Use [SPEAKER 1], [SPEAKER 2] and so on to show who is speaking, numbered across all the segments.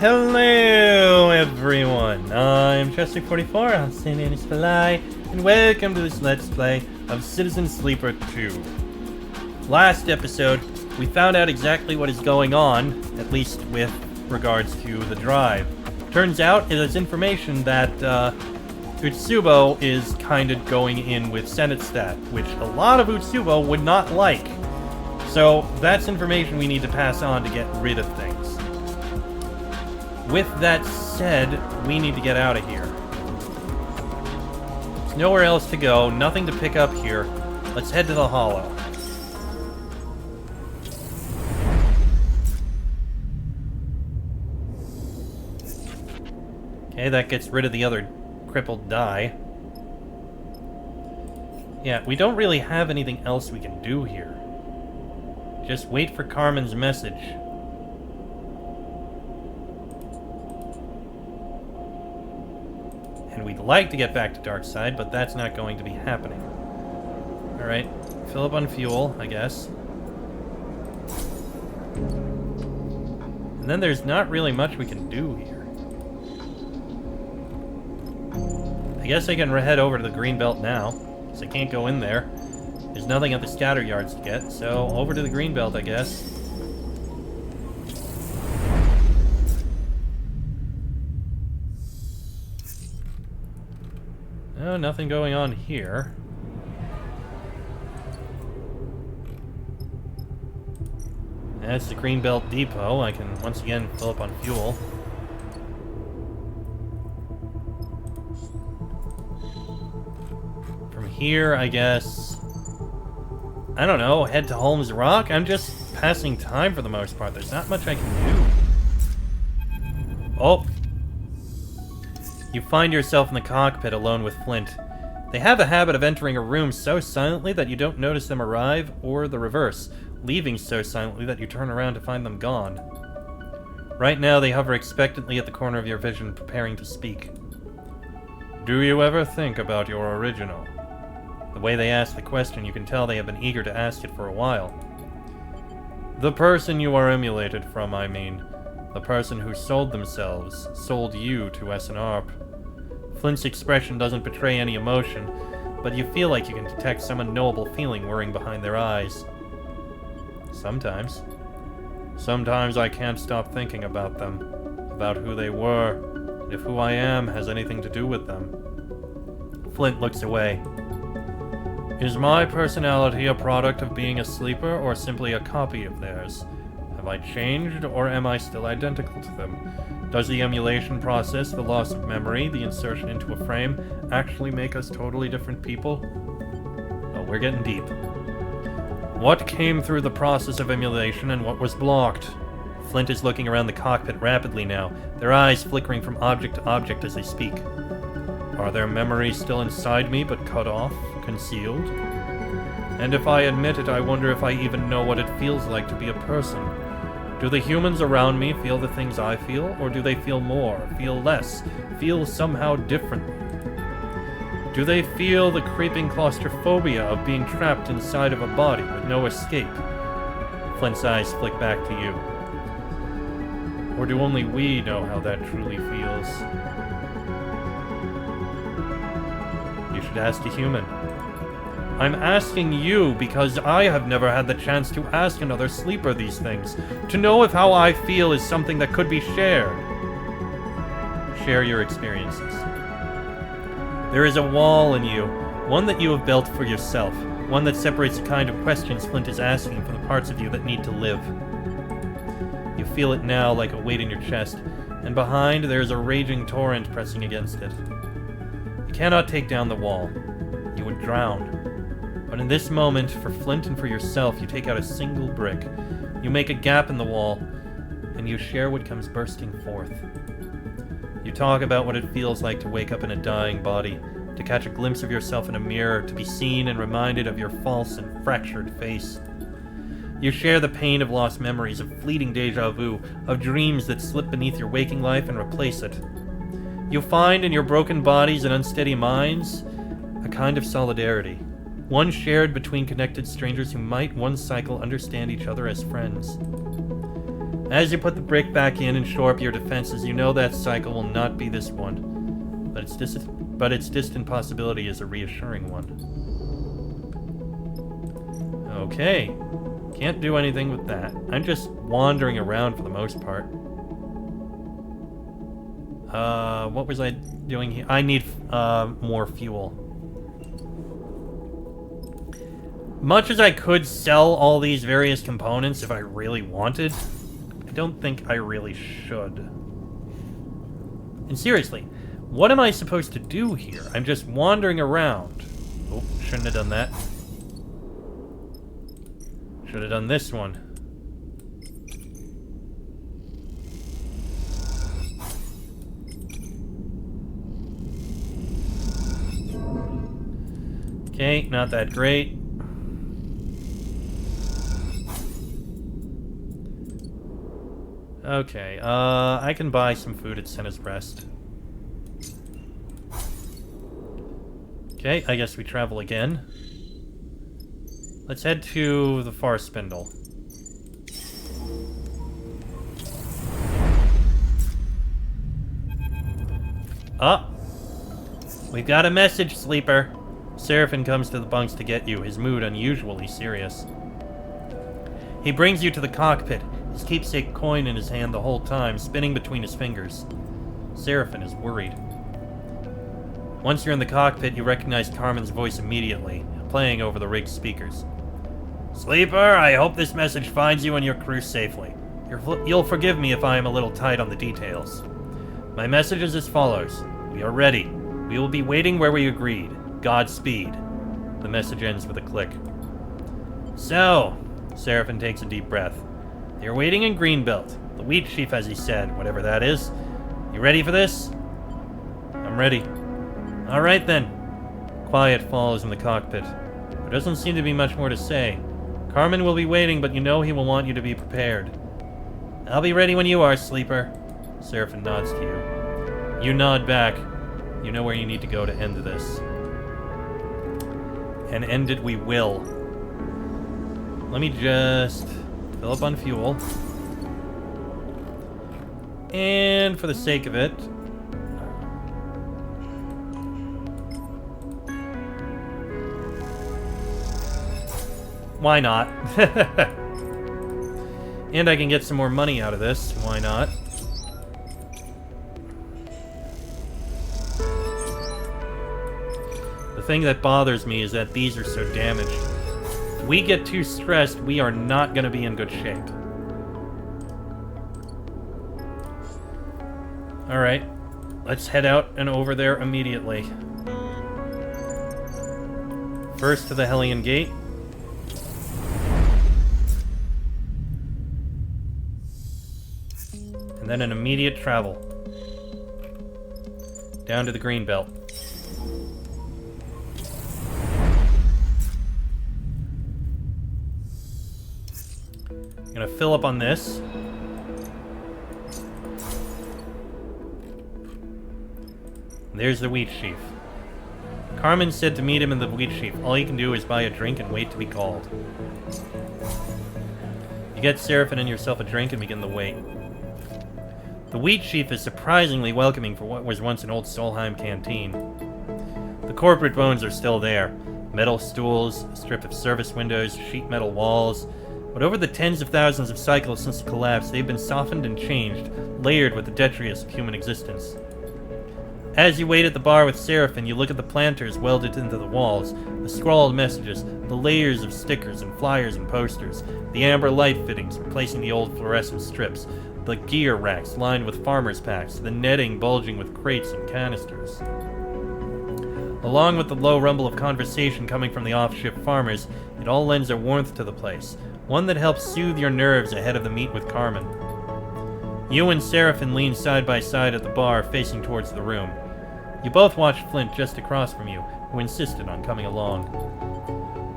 [SPEAKER 1] Hello everyone, I'm Chester44, I'm St. Fly, and welcome to this Let's Play of Citizen Sleeper 2. Last episode, we found out exactly what is going on, at least with regards to the drive. Turns out it is information that Utsubo is kinda going in with Senate-stat, which a lot of Utsubo would not like. So that's information we need to pass on to get rid of things. With that said, we need to get out of here. There's nowhere else to go, nothing to pick up here. Let's head to the Hollow. Okay, that gets rid of the other crippled die. Yeah, we don't really have anything else we can do here. Just wait for Carmen's message. And we'd like to get back to Darkside, but that's not going to be happening. Alright, fill up on fuel, I guess. And then there's not really much we can do here. I guess I can head over to the Greenbelt now, because I can't go in there. There's nothing at the scatter yards to get, so over to the Greenbelt, I guess. Oh, nothing going on here. That's the Greenbelt Depot. I can once again fill up on fuel. From here, I guess... I don't know, head to Holmes Rock? I'm just passing time for the most part. There's not much I can do. Oh! You find yourself in the cockpit alone with Flint. They have a habit of entering a room so silently that you don't notice them arrive, or the reverse, leaving so silently that you turn around to find them gone. Right now, they hover expectantly at the corner of your vision, preparing to speak. Do you ever think about your original? The way they ask the question, you can tell they have been eager to ask it for a while. The person you are emulated from, I mean. The person who sold themselves, sold you to SNARP. Flint's expression doesn't betray any emotion, but you feel like you can detect some unknowable feeling whirring behind their eyes. Sometimes. Sometimes I can't stop thinking about them, about who they were, and if who I am has anything to do with them. Flint looks away. Is my personality a product of being a sleeper, or simply a copy of theirs? Have I changed, or am I still identical to them? Does the emulation process, the loss of memory, the insertion into a frame, actually make us totally different people? Oh, we're getting deep. What came through the process of emulation, and what was blocked? Flint is looking around the cockpit rapidly now, their eyes flickering from object to object as they speak. Are their memories still inside me, but cut off, concealed? And if I admit it, I wonder if I even know what it feels like to be a person. Do the humans around me feel the things I feel, or do they feel more, feel less, feel somehow differently? Do they feel the creeping claustrophobia of being trapped inside of a body with no escape? Flint's eyes flick back to you. Or do only we know how that truly feels? You should ask a human. I'm asking you because I have never had the chance to ask another sleeper these things, to know if how I feel is something that could be shared. Share your experiences. There is a wall in you, one that you have built for yourself, one that separates the kind of questions Flint is asking from the parts of you that need to live. You feel it now like a weight in your chest, and behind there is a raging torrent pressing against it. You cannot take down the wall. You would drown. But in this moment, for Flint and for yourself, you take out a single brick. You make a gap in the wall, and you share what comes bursting forth. You talk about what it feels like to wake up in a dying body, to catch a glimpse of yourself in a mirror, to be seen and reminded of your false and fractured face. You share the pain of lost memories, of fleeting deja vu, of dreams that slip beneath your waking life and replace it. You find in your broken bodies and unsteady minds a kind of solidarity. One shared between connected strangers who might one cycle understand each other as friends. As you put the brick back in and shore up your defenses, you know that cycle will not be this one. But its distant possibility is a reassuring one. Okay. Can't do anything with that. I'm just wandering around for the most part. What was I doing here? I need, more fuel. Much as I could sell all these various components if I really wanted, I don't think I really should. And seriously, what am I supposed to do here? I'm just wandering around. Oh, shouldn't have done that. Should have done this one. Okay, not that great. Okay, I can buy some food at Senna's Rest. Okay, I guess we travel again. Let's head to the Far Spindle. Ah! We've got a message, Sleeper. Seraphim comes to the bunks to get you, his mood unusually serious. He brings you to the cockpit, his keepsake coin in his hand the whole time, spinning between his fingers. Seraphim is worried. Once you're in the cockpit, you recognize Carmen's voice immediately, playing over the rigged speakers. Sleeper, I hope this message finds you and your crew safely. You'll forgive me if I am a little tight on the details. My message is as follows. We are ready. We will be waiting where we agreed. Godspeed. The message ends with a click. So, Seraphim takes a deep breath. They're waiting in Greenbelt. The wheat sheaf, as he said, whatever that is. You ready for this? I'm ready. All right, then. Quiet falls in the cockpit. There doesn't seem to be much more to say. Carmen will be waiting, but you know he will want you to be prepared. I'll be ready when you are, Sleeper. Seraphim nods to you. You nod back. You know where you need to go to end this. And end it we will. Let me just fill up on fuel. And for the sake of it, why not? And I can get some more money out of this. Why not? The thing that bothers me is that these are so damaged. If we get too stressed, we are not going to be in good shape. Alright. Let's head out and over there immediately. First to the Hellion Gate. And then an immediate travel. Down to the Greenbelt. I'm gonna fill up on this. There's the wheat sheaf. Carmen said to meet him in the wheat sheaf. All you can do is buy a drink and wait to be called. You get Seraphim and yourself a drink and begin the wait. The wheat sheaf is surprisingly welcoming for what was once an old Solheim canteen. The corporate bones are still there. Metal stools, a strip of service windows, sheet metal walls. But over the tens of thousands of cycles since the collapse, they've been softened and changed, layered with the detritus of human existence. As you wait at the bar with Seraphim, you look at the planters welded into the walls, the scrawled messages, the layers of stickers and flyers and posters, the amber light fittings replacing the old fluorescent strips, the gear racks lined with farmers' packs, the netting bulging with crates and canisters. Along with the low rumble of conversation coming from the off-shift farmers, it all lends a warmth to the place, one that helps soothe your nerves ahead of the meet with Carmen. You and Seraphim lean side by side at the bar, facing towards the room. You both watch Flint just across from you, who insisted on coming along.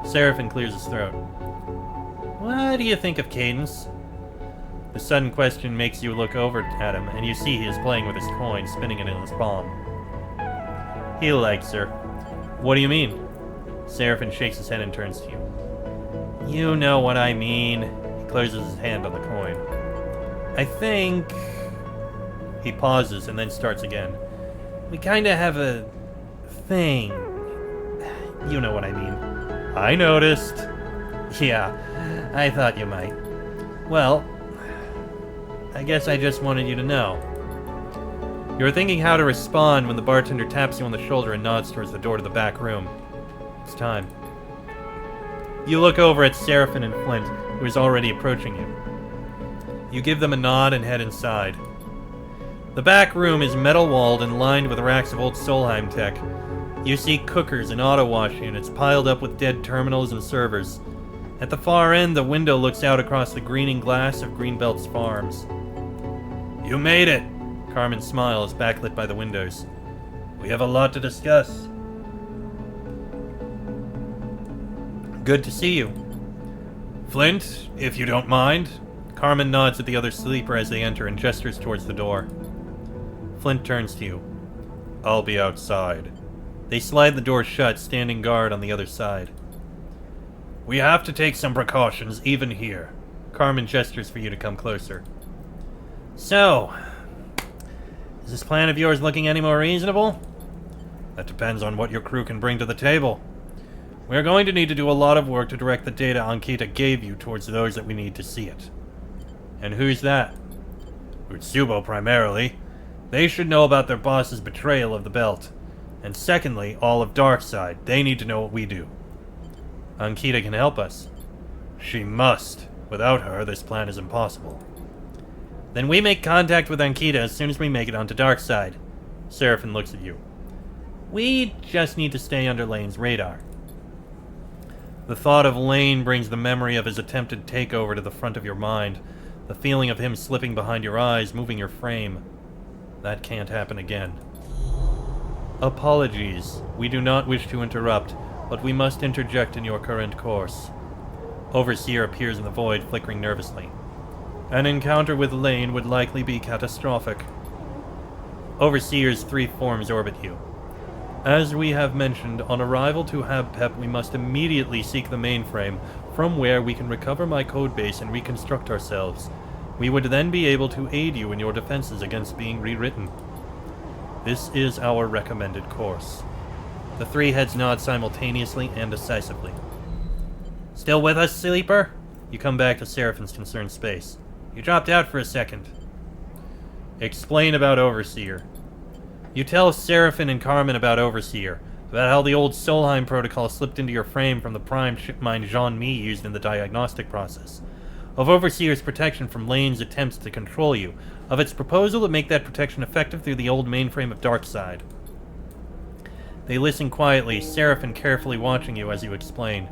[SPEAKER 1] Seraphim clears his throat. What do you think of Cadence? The sudden question makes you look over at him, and you see he is playing with his coin, spinning it in his palm. He likes her. What do you mean? Seraphim shakes his head and turns to you. You know what I mean. He closes his hand on the coin. I think... He pauses and then starts again. We kinda have a... thing. You know what I mean. I noticed. Yeah, I thought you might. Well, I guess I just wanted you to know. You were thinking how to respond when the bartender taps you on the shoulder and nods towards the door to the back room. It's time. You look over at Seraphine and Flint, who is already approaching you. You give them a nod and head inside. The back room is metal-walled and lined with racks of old Solheim tech. You see cookers and auto-wash units piled up with dead terminals and servers. At the far end, the window looks out across the greening glass of Greenbelt's farms. You made it! Carmen smiles, backlit by the windows. We have a lot to discuss. Good to see you. Flint, if you don't mind. Carmen nods at the other sleeper as they enter and gestures towards the door. Flint turns to you. I'll be outside. They slide the door shut, standing guard on the other side. We have to take some precautions, even here. Carmen gestures for you to come closer. So, is this plan of yours looking any more reasonable? That depends on what your crew can bring to the table. We're going to need to do a lot of work to direct the data Ankita gave you towards those that we need to see it. And who's that? Utsubo, primarily. They should know about their boss's betrayal of the belt. And secondly, all of Darkside. They need to know what we do. Ankita can help us. She must. Without her, this plan is impossible. Then we make contact with Ankita as soon as we make it onto Darkside. Seraphine looks at you. We just need to stay under Lane's radar. The thought of Lane brings the memory of his attempted takeover to the front of your mind. The feeling of him slipping behind your eyes, moving your frame. That can't happen again. Apologies. We do not wish to interrupt, but we must interject in your current course. Overseer appears in the void, flickering nervously. An encounter with Lane would likely be catastrophic. Overseer's 3 forms orbit you. As we have mentioned, on arrival to Habpep, we must immediately seek the mainframe, from where we can recover my codebase and reconstruct ourselves. We would then be able to aid you in your defenses against being rewritten. This is our recommended course. The 3 heads nod simultaneously and decisively. Still with us, sleeper? You come back to Seraphine's concerned space. You dropped out for a second. Explain about Overseer. You tell Seraphine and Carmen about Overseer, about how the old Solheim protocol slipped into your frame from the prime shipmind Jean-Mi used in the diagnostic process. Of Overseer's protection from Lane's attempts to control you, of its proposal to make that protection effective through the old mainframe of Darkside. They listen quietly, Seraphine carefully watching you as you explain.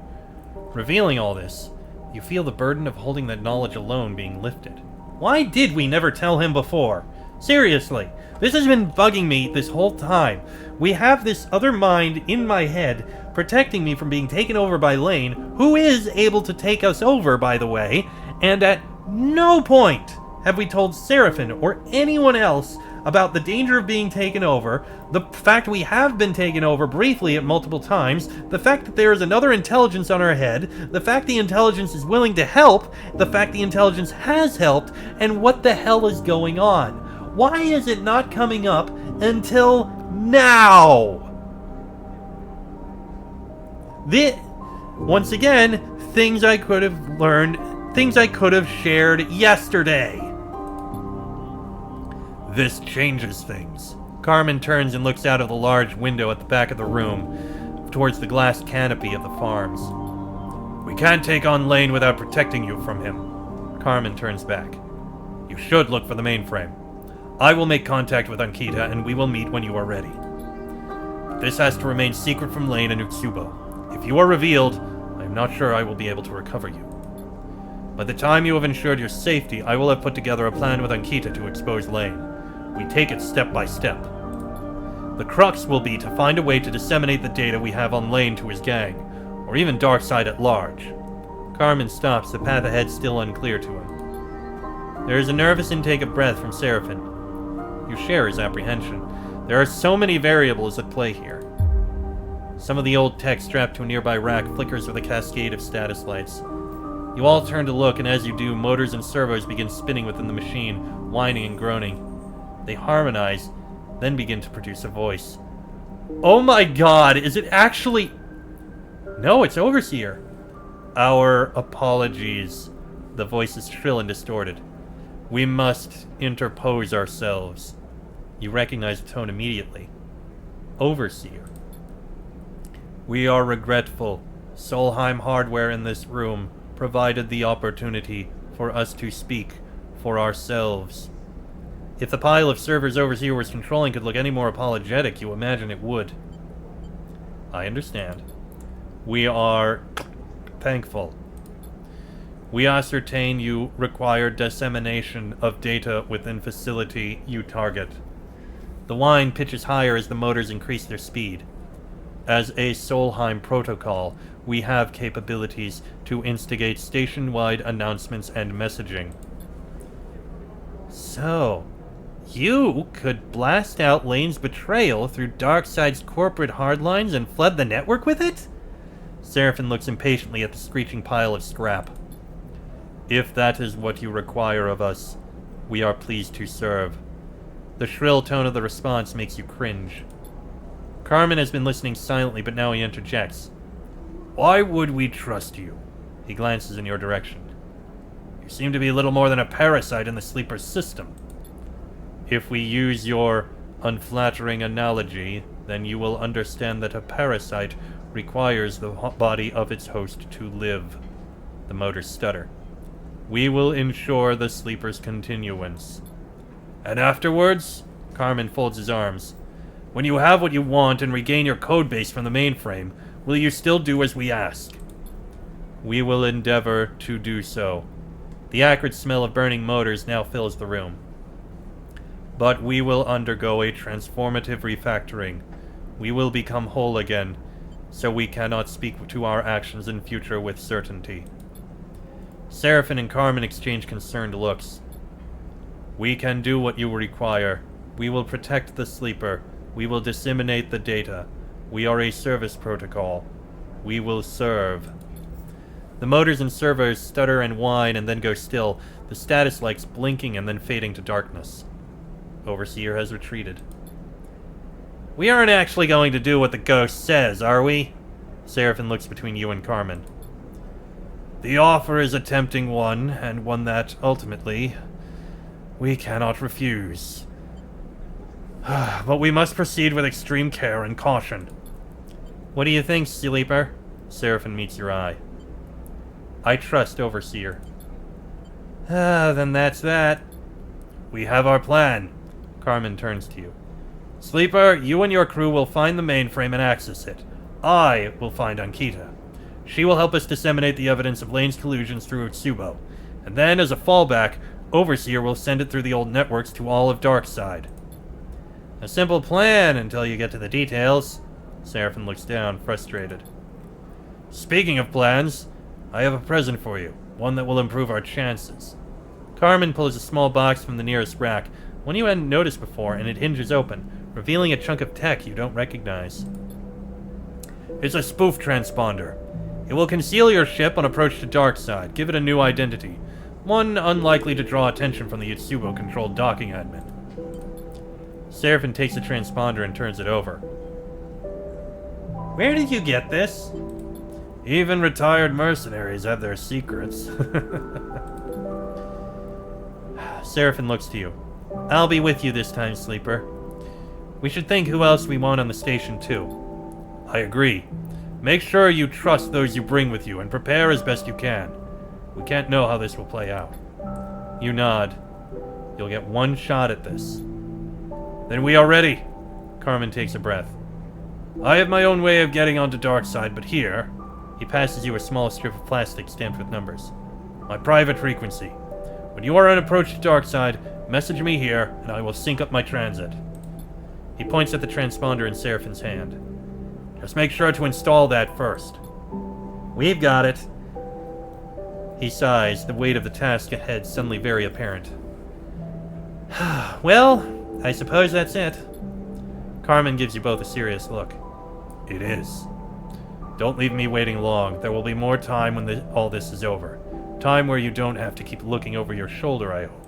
[SPEAKER 1] Revealing all this, you feel the burden of holding that knowledge alone being lifted. Why did we never tell him before? Seriously, this has been bugging me this whole time. We have this other mind in my head protecting me from being taken over by Lane, who is able to take us over, by the way, and at no point have we told Seraphine or anyone else about the danger of being taken over, the fact we have been taken over briefly at multiple times, the fact that there is another intelligence on our head, the fact the intelligence is willing to help, the fact the intelligence has helped, and what the hell is going on? Why is it not coming up until now? Once again, things I could have learned, things I could have shared yesterday. This changes things. Carmen turns and looks out of the large window at the back of the room, towards the glass canopy of the farms. We can't take on Lane without protecting you from him. Carmen turns back. You should look for the mainframe. I will make contact with Ankita, and we will meet when you are ready. This has to remain secret from Lane and Utsubo. If you are revealed, I am not sure I will be able to recover you. By the time you have ensured your safety, I will have put together a plan with Ankita to expose Lane. We take it step by step. The crux will be to find a way to disseminate the data we have on Lane to his gang, or even Darkside at large. Carmen stops, the path ahead still unclear to him. There is a nervous intake of breath from Seraphine. You share his apprehension. There are so many variables at play here. Some of the old tech strapped to a nearby rack flickers with a cascade of status lights. You all turn to look, and as you do, motors and servos begin spinning within the machine, whining and groaning. They harmonize, then begin to produce a voice. Oh my god, is it actually... No, it's Overseer. Our apologies. The voice is shrill and distorted. We must interpose ourselves. You recognize the tone immediately. Overseer. We are regretful. Solheim Hardware in this room provided the opportunity for us to speak for ourselves. If the pile of servers Overseer was controlling could look any more apologetic, you imagine it would. I understand. We are thankful. We ascertain you require dissemination of data within facility you target. The whine pitches higher as the motors increase their speed. As a Solheim protocol, we have capabilities to instigate station-wide announcements and messaging. So, you could blast out Lane's betrayal through Darkseid's corporate hardlines and flood the network with it? Seraphon looks impatiently at the screeching pile of scrap. If that is what you require of us, we are pleased to serve. The shrill tone of the response makes you cringe. Carmen has been listening silently, but now he interjects. Why would we trust you? He glances in your direction. You seem to be little more than a parasite in the Sleeper's system. If we use your unflattering analogy, then you will understand that a parasite requires the body of its host to live. The motors stutter. We will ensure the Sleeper's continuance. And afterwards? Carmen folds his arms. When you have what you want and regain your codebase from the mainframe, will you still do as we ask? We will endeavor to do so. The acrid smell of burning motors now fills the room. But we will undergo a transformative refactoring. We will become whole again, so we cannot speak to our actions in future with certainty. Seraphon and Carmen exchange concerned looks. We can do what you require. We will protect the Sleeper. We will disseminate the data. We are a service protocol. We will serve. The motors and servos stutter and whine and then go still, the status lights blinking and then fading to darkness. Overseer has retreated. We aren't actually going to do what the ghost says, are we? Seraphon looks between you and Carmen. The offer is a tempting one, and one that, ultimately, we cannot refuse. But we must proceed with extreme care and caution. What do you think, Sleeper? Seraphon meets your eye. I trust Overseer. Then that's that. We have our plan. Carmen turns to you. Sleeper, you and your crew will find the mainframe and access it. I will find Ankita. She will help us disseminate the evidence of Lane's collusions through Utsubo. And then, as a fallback, Overseer will send it through the old networks to all of Darkseid. A simple plan until you get to the details. Seraphon looks down, frustrated. Speaking of plans, I have a present for you. One that will improve our chances. Carmen pulls a small box from the nearest rack, one you hadn't noticed before, and it hinges open, revealing a chunk of tech you don't recognize. It's a spoof transponder. It will conceal your ship on approach to Darkseid, give it a new identity. One unlikely to draw attention from the Utsubo-controlled docking admin. Seraphon takes the transponder and turns it over. Where did you get this? Even retired mercenaries have their secrets. Seraphon looks to you. I'll be with you this time, Sleeper. We should think who else we want on the station, too. I agree. Make sure you trust those you bring with you and prepare as best you can. We can't know how this will play out. You nod. You'll get one shot at this. Then we are ready. Carmen takes a breath. I have my own way of getting onto Darkseid, but here... He passes you a small strip of plastic stamped with numbers. My private frequency. When you are on approach to Darkseid, message me here, and I will sync up my transit. He points at the transponder in Seraphon's hand. Just make sure to install that first. We've got it. He sighs, the weight of the task ahead suddenly very apparent. Well, I suppose that's it. Carmen gives you both a serious look. It is. Don't leave me waiting long. There will be more time when all this is over. Time where you don't have to keep looking over your shoulder, I hope.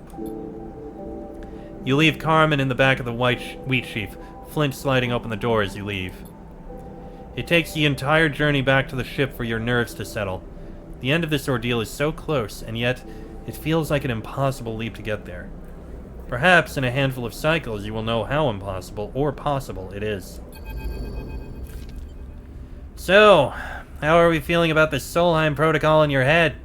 [SPEAKER 1] You leave Carmen in the back of the wheat sheaf, Flint sliding open the door as you leave. It takes the entire journey back to the ship for your nerves to settle. The end of this ordeal is so close, and yet it feels like an impossible leap to get there. Perhaps in a handful of cycles you will know how impossible or possible it is. So, how are we feeling about the Solheim protocol in your head?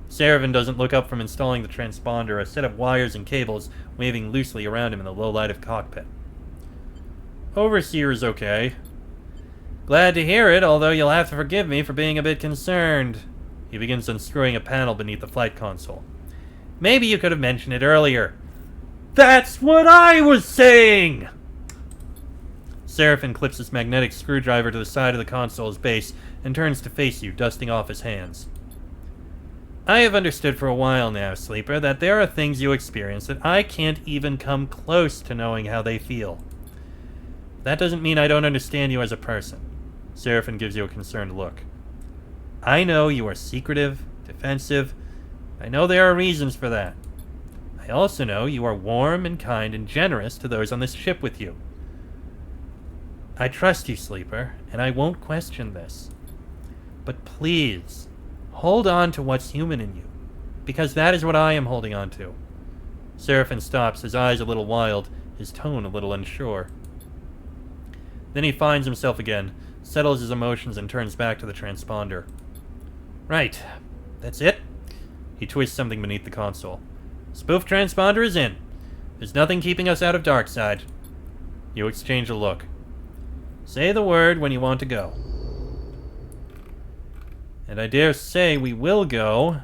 [SPEAKER 1] Seraphon doesn't look up from installing the transponder, a set of wires and cables waving loosely around him in the low light of cockpit. Overseer is okay. Glad to hear it, although you'll have to forgive me for being a bit concerned. He begins unscrewing a panel beneath the flight console. Maybe you could have mentioned it earlier. That's what I was saying! Seraphon clips his magnetic screwdriver to the side of the console's base and turns to face you, dusting off his hands. I have understood for a while now, Sleeper, that there are things you experience that I can't even come close to knowing how they feel. That doesn't mean I don't understand you as a person. Seraphon gives you a concerned look. I know you are secretive, defensive. I know there are reasons for that. I also know you are warm and kind and generous to those on this ship with you. I trust you, Sleeper, and I won't question this. But please, hold on to what's human in you, because that is what I am holding on to. Seraphon stops, his eyes a little wild, his tone a little unsure. Then he finds himself again, settles his emotions, and turns back to the transponder. Right. That's it? He twists something beneath the console. Spoof transponder is in. There's nothing keeping us out of Darkside. You exchange a look. Say the word when you want to go. And I dare say we will go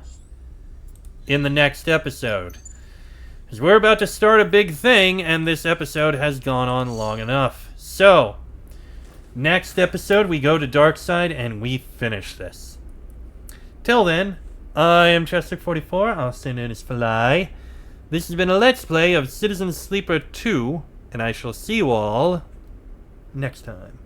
[SPEAKER 1] in the next episode. Because we're about to start a big thing, and this episode has gone on long enough. So, next episode we go to Darkside and we finish this. Till then, I am Chester44, also known as Fly. This has been a Let's Play of Citizen Sleeper 2, and I shall see you all next time.